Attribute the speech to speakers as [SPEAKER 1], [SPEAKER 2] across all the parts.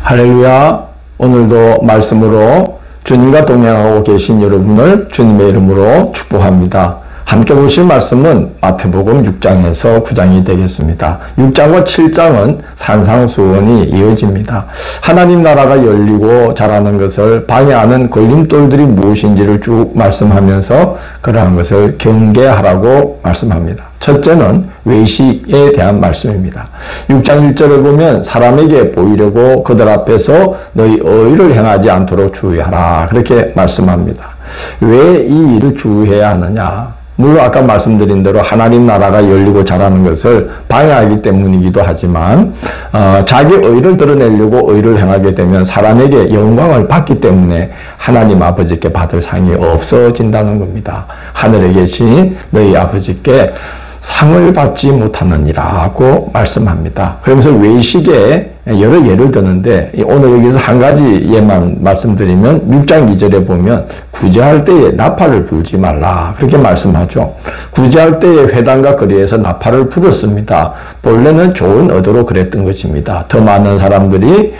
[SPEAKER 1] 할렐루야. 오늘도 말씀으로 주님과 동행하고 계신 여러분을 주님의 이름으로 축복합니다. 함께 보실 말씀은 마태복음 6장에서 9장이 되겠습니다. 6장과 7장은 산상수훈이 이어집니다. 하나님 나라가 열리고 자라는 것을 방해하는 걸림돌들이 무엇인지를 쭉 말씀하면서 그러한 것을 경계하라고 말씀합니다. 첫째는 외식에 대한 말씀입니다. 6장 1절을 보면 사람에게 보이려고 그들 앞에서 너희 의를 행하지 않도록 주의하라. 그렇게 말씀합니다. 왜 이 일을 주의해야 하느냐? 물론 아까 말씀드린 대로 하나님 나라가 열리고 자라는 것을 방해하기 때문이기도 하지만 자기 의를 드러내려고 의를 행하게 되면 사람에게 영광을 받기 때문에 하나님 아버지께 받을 상이 없어진다는 겁니다. 하늘에 계신 너희 아버지께 상을 받지 못하느니라고 말씀합니다. 그러면서 외식에 여러 예를 드는데 오늘 여기서 한 가지 예만 말씀드리면 6장 2절에 보면 구제할 때에 나팔을 불지 말라 그렇게 말씀하죠. 구제할 때에 회당과 거리에서 나팔을 불었습니다. 본래는 좋은 의도로 그랬던 것입니다. 더 많은 사람들이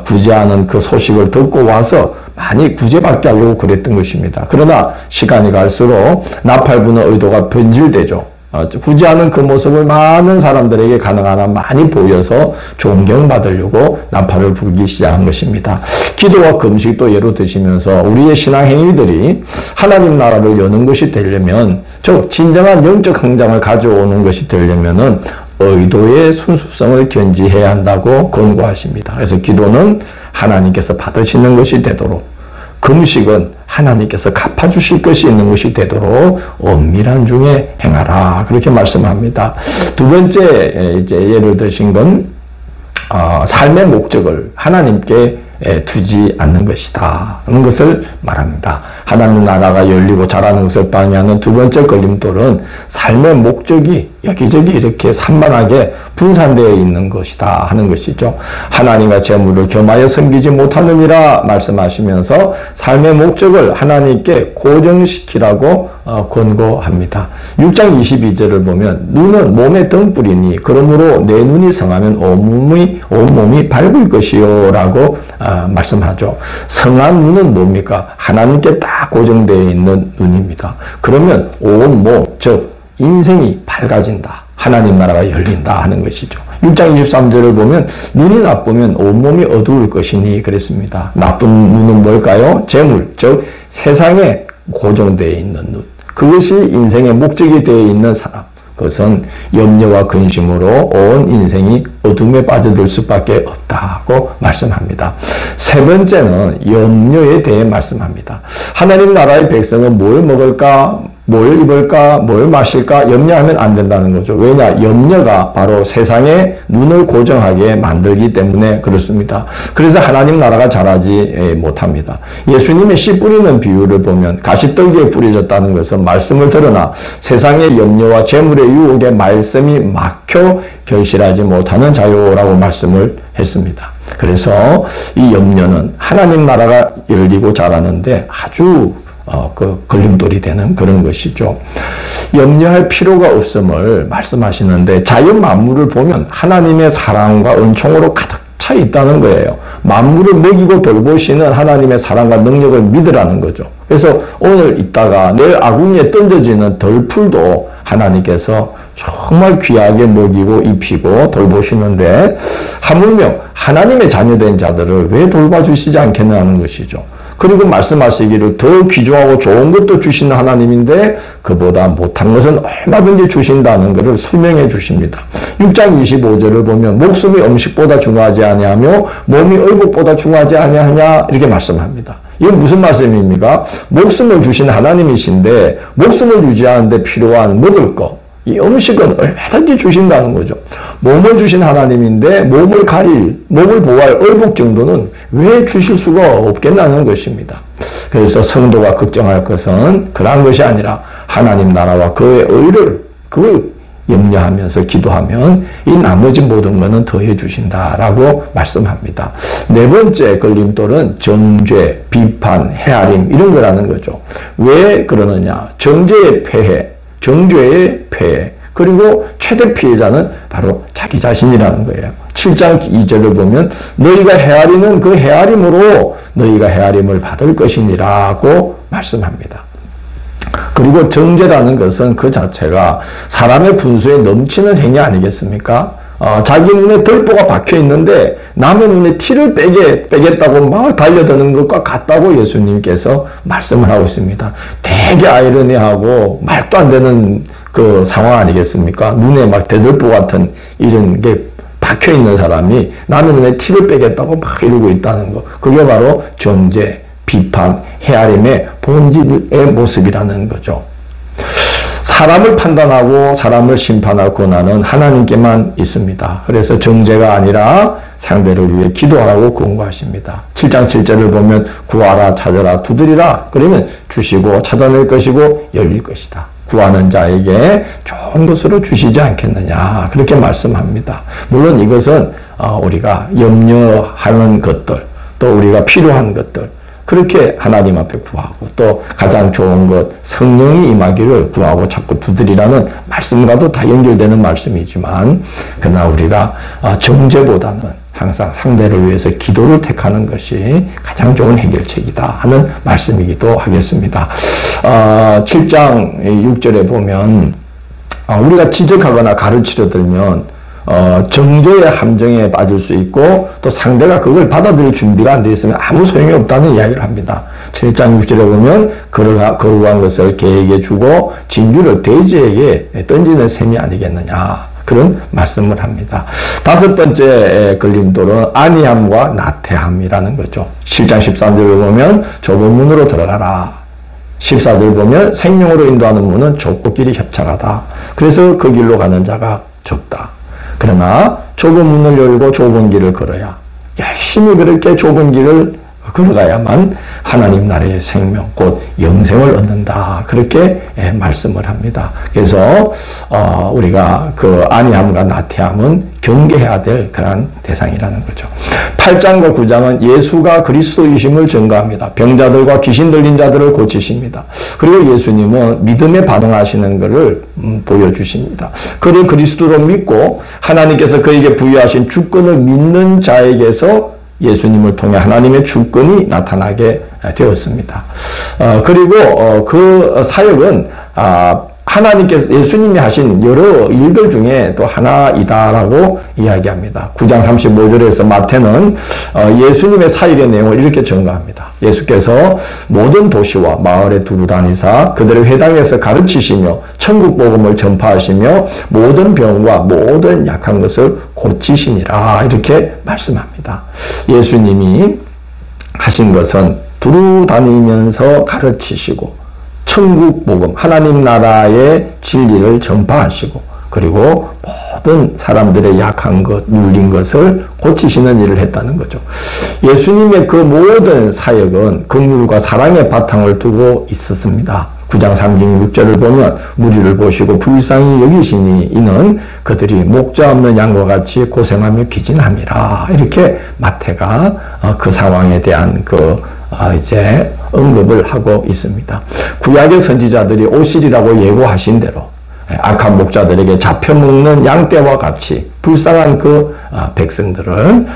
[SPEAKER 1] 구제하는 그 소식을 듣고 와서 많이 구제받게 하려고 그랬던 것입니다. 그러나 시간이 갈수록 나팔 부는 의도가 변질되죠. 구제하는 그 모습을 많은 사람들에게 가능한 한 많이 보여서 존경받으려고 나팔을 불기 시작한 것입니다. 기도와 금식도 예로 드시면서 우리의 신앙 행위들이 하나님 나라를 여는 것이 되려면, 즉 진정한 영적 성장을 가져오는 것이 되려면은 의도의 순수성을 견지해야 한다고 권고하십니다. 그래서 기도는 하나님께서 받으시는 것이 되도록, 금식은 하나님께서 갚아주실 것이 있는 것이 되도록 엄밀한 중에 행하라. 그렇게 말씀합니다. 두 번째, 예를 드신 건, 삶의 목적을 하나님께 두지 않는 것이다. 하는 것을 말합니다. 하나님 나라가 열리고 자라는 것을 방해하는 두 번째 걸림돌은 삶의 목적이 여기저기 이렇게 산만하게 분산되어 있는 것이다 하는 것이죠. 하나님과 재물을 겸하여 섬기지 못하느니라 말씀하시면서 삶의 목적을 하나님께 고정시키라고 권고합니다. 6장 22절을 보면 눈은 몸의 등불이니 그러므로 내 눈이 성하면 온몸이 밝을 것이요 라고 말씀하죠. 성한 눈은 뭡니까? 하나님께 딱 고정되어 있는 눈입니다. 그러면 온몸, 즉 인생이 밝아진다. 하나님 나라가 열린다 하는 것이죠. 6장 23절을 보면 눈이 나쁘면 온몸이 어두울 것이니 그랬습니다. 나쁜 눈은 뭘까요? 재물, 즉 세상에 고정되어 있는 눈. 그것이 인생의 목적이 되어 있는 사람. 그것은 염려와 근심으로 온 인생이 어둠에 빠져들 수밖에 없다고 말씀합니다. 세 번째는 염려에 대해 말씀합니다. 하나님 나라의 백성은 뭘 먹을까? 뭘 입을까? 뭘 마실까? 염려하면 안 된다는 거죠. 왜냐? 염려가 바로 세상에 눈을 고정하게 만들기 때문에 그렇습니다. 그래서 하나님 나라가 자라지 못합니다. 예수님의 씨 뿌리는 비유를 보면 가시떨기에 뿌려졌다는 것은 말씀을 들으나 세상의 염려와 재물의 유혹에 말씀이 막혀 결실하지 못하는 자요라고 말씀을 했습니다. 그래서 이 염려는 하나님 나라가 열리고 자라는데 아주 걸림돌이 되는 그런 것이죠. 염려할 필요가 없음을 말씀하시는데 자연 만물을 보면 하나님의 사랑과 은총으로 가득 차 있다는 거예요. 만물을 먹이고 돌보시는 하나님의 사랑과 능력을 믿으라는 거죠. 그래서 오늘 있다가 내일 아궁이에 던져지는 덜풀도 하나님께서 정말 귀하게 먹이고 입히고 돌보시는데 하물며 하나님의 자녀된 자들을 왜 돌봐주시지 않겠나 하는 것이죠. 그리고 말씀하시기를 더 귀중하고 좋은 것도 주시는 하나님인데 그보다 못한 것은 얼마든지 주신다는 것을 설명해 주십니다. 6장 25절을 보면 목숨이 음식보다 중요하지 아니하며 몸이 의복보다 중요하지 아니하냐 이렇게 말씀합니다. 이건 무슨 말씀입니까? 목숨을 주신 하나님이신데 목숨을 유지하는데 필요한 먹을 것, 이 음식은 얼마든지 주신다는 거죠. 몸을 주신 하나님인데 몸을 보호할 의복 정도는 왜 주실 수가 없겠냐는 것입니다. 그래서 성도가 걱정할 것은 그러한 것이 아니라 하나님 나라와 그의 의를 그걸 염려하면서 기도하면 이 나머지 모든 것은 더해 주신다라고 말씀합니다. 네 번째 걸림돌은 정죄, 비판, 헤아림 이런 거라는 거죠. 왜 그러느냐? 정죄의 폐해, 정죄의 폐해, 그리고 최대 피해자는 바로 자기 자신이라는 거예요. 7장 2절을 보면 너희가 헤아리는 그 헤아림으로 너희가 헤아림을 받을 것이니라고 말씀합니다. 그리고 정죄라는 것은 그 자체가 사람의 분수에 넘치는 행위 아니겠습니까? 자기 눈에 덜보가 박혀 있는데 남의 눈에 티를 빼겠다고 막 달려드는 것과 같다고 예수님께서 말씀을 하고 있습니다. 되게 아이러니하고 말도 안 되는 그 상황 아니겠습니까? 눈에 막 대들보 같은 이런 게 박혀 있는 사람이 남의 눈에 티를 빼겠다고 막 이러고 있다는 거. 그게 바로 정죄, 비판, 헤아림의 본질의 모습이라는 거죠. 사람을 판단하고 사람을 심판할 권한은 하나님께만 있습니다. 그래서 정죄가 아니라 상대를 위해 기도하라고 권고하십니다. 7장 7절을 보면 구하라, 찾아라, 두드리라. 그러면 주시고 찾아낼 것이고 열릴 것이다. 구하는 자에게 좋은 것으로 주시지 않겠느냐. 그렇게 말씀합니다. 물론 이것은 우리가 염려하는 것들, 또 우리가 필요한 것들, 그렇게 하나님 앞에 구하고 또 가장 좋은 것 성령이 임하기를 구하고 자꾸 두드리라는 말씀과도 다 연결되는 말씀이지만 그러나 우리가 정죄보다는 항상 상대를 위해서 기도를 택하는 것이 가장 좋은 해결책이다 하는 말씀이기도 하겠습니다. 7장 6절에 보면 우리가 지적하거나 가르치려 들면 정죄의 함정에 빠질 수 있고 또 상대가 그걸 받아들일 준비가 안 되어 있으면 아무 소용이 없다는 이야기를 합니다. 7장 6절에 보면 거룩한 것을 개에게 주고 진주를 돼지에게 던지는 셈이 아니겠느냐 그런 말씀을 합니다. 다섯 번째 걸림돌은 안이함과 나태함이라는 거죠. 7장 13절을 보면 좁은 문으로 들어가라. 14절 보면 생명으로 인도하는 문은 좁고 길이 협착하다. 그래서 그 길로 가는 자가 적다. 그러나 좁은 문을 열고 좁은 길을 걸어야 열심히 그렇게 좁은 길을 걸어가야만 하나님 나라의 생명 곧 영생을 얻는다. 그렇게 말씀을 합니다. 그래서 우리가 그 안이함과 나태함은 경계해야 될 그런 대상이라는 거죠. 8장과 9장은 예수가 그리스도이심을 증거합니다. 병자들과 귀신 들린 자들을 고치십니다. 그리고 예수님은 믿음에 반응하시는 것을 보여주십니다. 그를 그리스도로 믿고 하나님께서 그에게 부여하신 주권을 믿는 자에게서 예수님을 통해 하나님의 주권이 나타나게 되었습니다. 그리고 그 사역은 하나님께서 예수님이 하신 여러 일들 중에 또 하나이다라고 이야기합니다. 9장 35절에서 마태는 예수님의 사역의 내용을 이렇게 증거합니다. 예수께서 모든 도시와 마을에 두루 다니사 그들의 회당에서 가르치시며 천국 복음을 전파하시며 모든 병과 모든 약한 것을 고치시니라 이렇게 말씀합니다. 예수님이 하신 것은 두루 다니면서 가르치시고 천국 복음, 하나님 나라의 진리를 전파하시고 그리고 모든 사람들의 약한 것, 눌린 것을 고치시는 일을 했다는 거죠. 예수님의 그 모든 사역은 긍휼과 사랑의 바탕을 두고 있었습니다. 9장 36절을 보면 무리를 보시고 불쌍히 여기시니 이는 그들이 목자 없는 양과 같이 고생하며 기진함이라. 이렇게 마태가 그 상황에 대한 이제 언급을 하고 있습니다. 구약의 선지자들이 오시리라고 예고하신 대로 악한 목자들에게 잡혀먹는 양떼와 같이 불쌍한 그 백성들을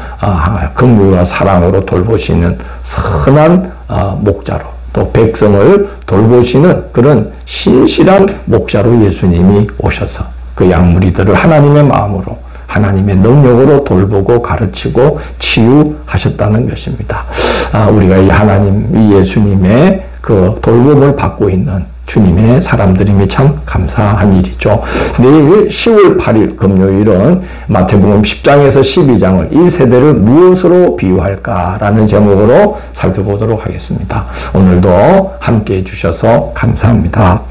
[SPEAKER 1] 긍휼과 사랑으로 돌보시는 선한 목자로 또 백성을 돌보시는 그런 신실한 목자로 예수님이 오셔서 그 양무리들을 하나님의 마음으로 하나님의 능력으로 돌보고 가르치고 치유하셨다는 것입니다. 우리가 이 하나님, 이 예수님의 그 돌봄을 받고 있는 주님의 사람들임이 참 감사한 일이죠. 내일 10월 8일 금요일은 마태복음 10장에서 12장을 이 세대를 무엇으로 비유할까라는 제목으로 살펴보도록 하겠습니다. 오늘도 함께해 주셔서 감사합니다.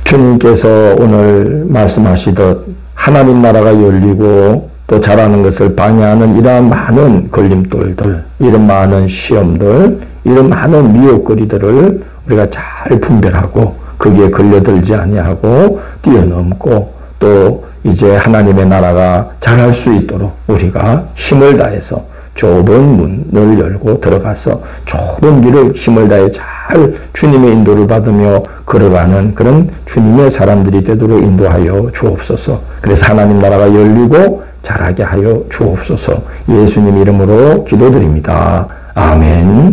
[SPEAKER 1] 주님께서 오늘 말씀하시듯 하나님 나라가 열리고 또 잘하는 것을 방해하는 이러한 많은 걸림돌들, 이런 많은 시험들, 이런 많은 미혹거리들을 우리가 잘 분별하고 거기에 걸려들지 아니하고 뛰어넘고 또 이제 하나님의 나라가 잘할 수 있도록 우리가 힘을 다해서 좁은 문을 열고 들어가서 좁은 길을 힘을 다해 잘 잘 주님의 인도를 받으며 걸어가는 그런 주님의 사람들이 되도록 인도하여 주옵소서. 그래서 하나님 나라가 열리고 자라게 하여 주옵소서. 예수님 이름으로 기도드립니다. 아멘.